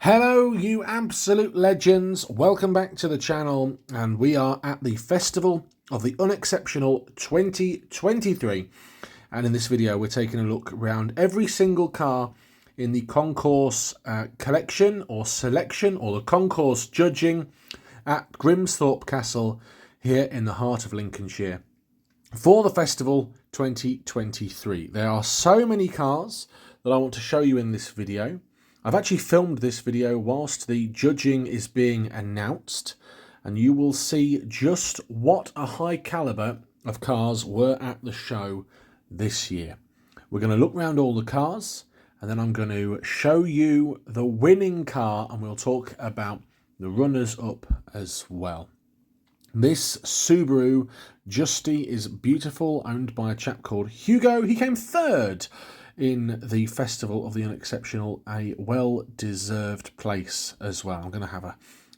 Hello, you absolute legends. Welcome back to the channel, and we are at the Festival of the Unexceptional 2023. And in this video, we're taking a look around every single car in the concourse collection or selection, or the concourse judging at Grimsthorpe Castle here in the heart of Lincolnshire for the Festival 2023. There are so many cars that I want to show you in this video. I've actually filmed this video whilst the judging is being announced, and you will see just what a high calibre of cars were at the show this year. We're going to look around all the cars, and then I'm going to show you the winning car, and we'll talk about the runners-up as well. This Subaru Justy is beautiful, owned by a chap called Hugo. He came third in the Festival of the Unexceptional, a well-deserved place as well. I'm going to have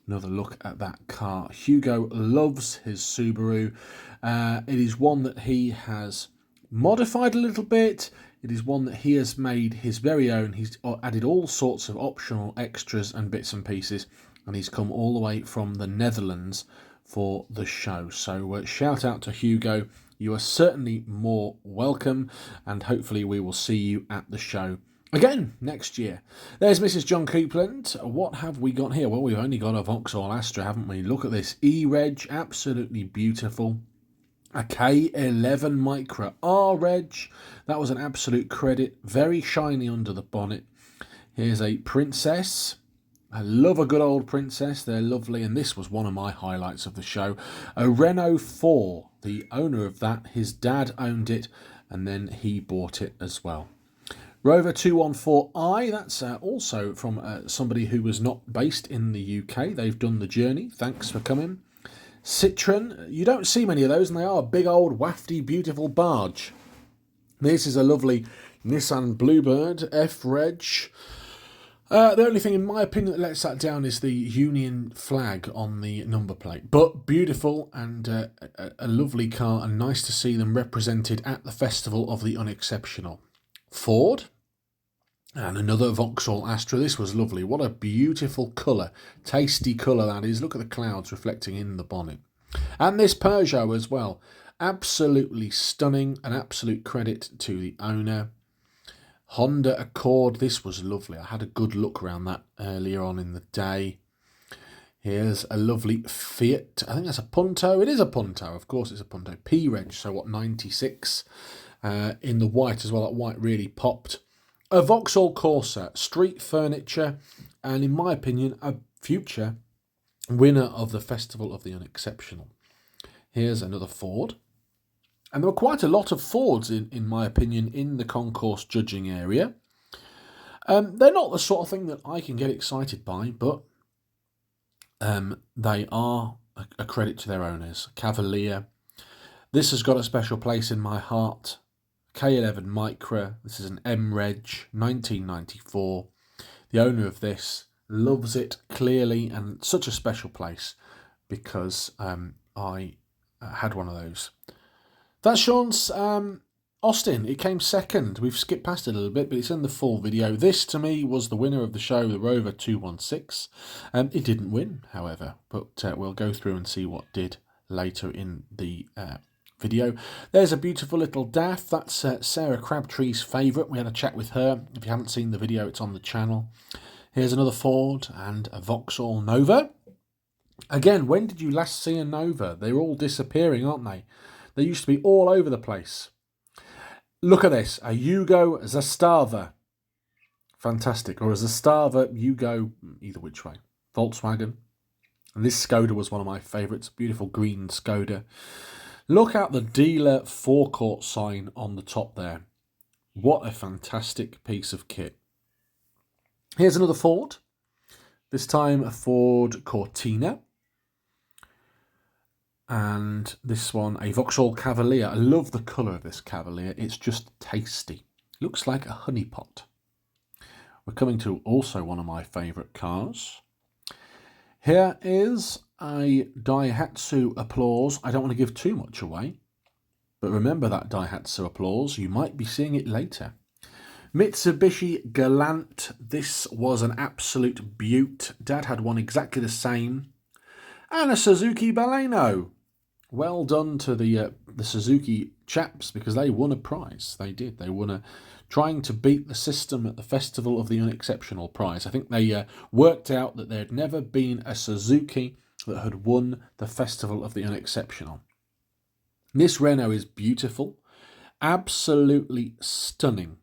another look at that car. Hugo loves his Subaru. It is one that he has modified a little bit. It is one that he has made his very own. He's added all sorts of optional extras and bits and pieces, and he's come all the way from the Netherlands for the show. So shout out to Hugo. You are certainly more welcome, and hopefully we will see you at the show again next year. There's Mrs. John Coupland. What have we got here? Well, we've only got a Vauxhall Astra, haven't we? Look at this E-Reg, absolutely beautiful. A K11 Micra R-Reg, that was an absolute credit. Very shiny under the bonnet. Here's a Princess. I love a good old Princess, they're lovely, and this was one of my highlights of the show. A Renault 4, the owner of that, his dad owned it, and then he bought it as well. Rover 214i, that's also from somebody who was not based in the UK. They've done the journey, thanks for coming. Citroen, you don't see many of those, and they are a big old wafty beautiful barge. This is a lovely Nissan Bluebird F-Reg. The only thing, in my opinion, that lets that down is the Union flag on the number plate. But beautiful, and a lovely car, and nice to see them represented at the Festival of the Unexceptional. Ford, and another Vauxhall Astra. This was lovely. What a beautiful colour. Tasty colour that is. Look at the clouds reflecting in the bonnet. And this Peugeot as well. Absolutely stunning. An absolute credit to the owner. Honda Accord, this was lovely. I had a good look around that earlier on in the day. Here's a lovely Fiat. I think that's a Punto. It is a Punto, of course it's a Punto. P-Reg, so what, 96. In the white as well, that white really popped. A Vauxhall Corsa, street furniture, and in my opinion, a future winner of the Festival of the Unexceptional. Here's another Ford. And there were quite a lot of Fords, in my opinion, in the concourse judging area. They're not the sort of thing that I can get excited by, but they are a credit to their owners. Cavalier. This has got a special place in my heart. K11 Micra. This is an M-Reg, 1994. The owner of this loves it, clearly, and such a special place because I had one of those. That's Sean's Austin. It came second. We've skipped past it a little bit, but it's in the full video. This, to me, was the winner of the show, the Rover 216. It didn't win, however, but we'll go through and see what did later in the video. There's a beautiful little DAF. That's Sarah Crabtree's favourite. We had a chat with her. If you haven't seen the video, it's on the channel. Here's another Ford and a Vauxhall Nova. Again, when did you last see a Nova? They're all disappearing, aren't they? They used to be all over the place. Look at this, a Yugo Zastava. Fantastic. Or a Zastava Yugo, either which way. Volkswagen. And this Skoda was one of my favourites. Beautiful green Skoda. Look at the dealer forecourt sign on the top there. What a fantastic piece of kit. Here's another Ford. This time a Ford Cortina. And this one, a Vauxhall Cavalier. I love the colour of this Cavalier. It's just tasty. Looks like a honey pot. We're coming to also one of my favourite cars. Here is a Daihatsu Applause. I don't want to give too much away, but remember that Daihatsu Applause. You might be seeing it later. Mitsubishi Galant. This was an absolute beaut. Dad had one exactly the same. And a Suzuki Baleno. Well done to the Suzuki chaps, because they won a prize. They did. They won trying to beat the system at the Festival of the Unexceptional prize. I think they worked out that there had never been a Suzuki that had won the Festival of the Unexceptional. This Renault is beautiful. Absolutely stunning.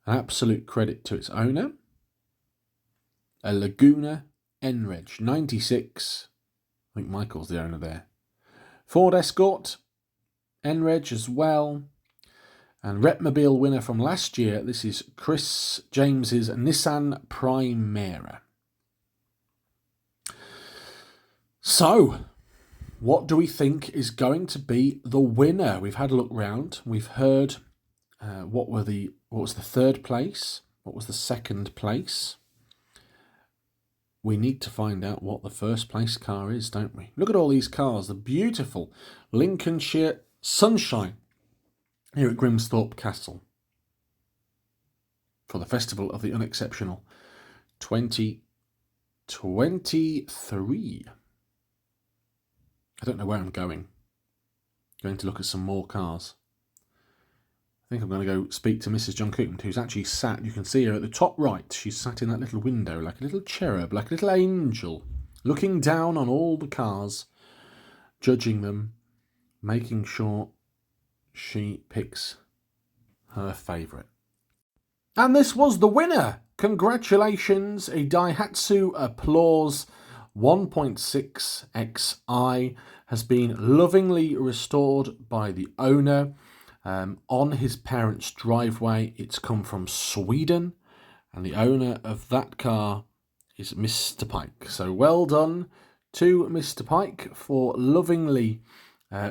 An absolute credit to its owner. A Laguna N-Reg 96. I think Michael's the owner there. Ford Escort, N-Reg as well. And Repmobile winner from last year, this is Chris James's Nissan Primera. So, what do we think is going to be the winner? We've had a look round. We've heard what was the third place? What was the second place? We need to find out what the first place car is, don't we? Look at all these cars, the beautiful Lincolnshire Sunshine here at Grimsthorpe Castle for the Festival of the Unexceptional 2023. I don't know where I'm going. Going to look at some more cars. I think I'm going to go speak to Mrs. John Coupland, who's actually sat, you can see her at the top right. She's sat in that little window like a little cherub, like a little angel, looking down on all the cars, judging them, making sure she picks her favourite. And this was the winner. Congratulations, a Daihatsu Applause 1.6 XI has been lovingly restored by the owner on his parents' driveway. It's come from Sweden, and the owner of that car is Mr. Pike. So well done to Mr. Pike for lovingly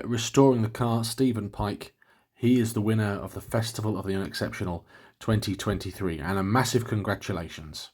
restoring the car. Stephen Pike, he is the winner of the Festival of the Unexceptional 2023, and a massive congratulations.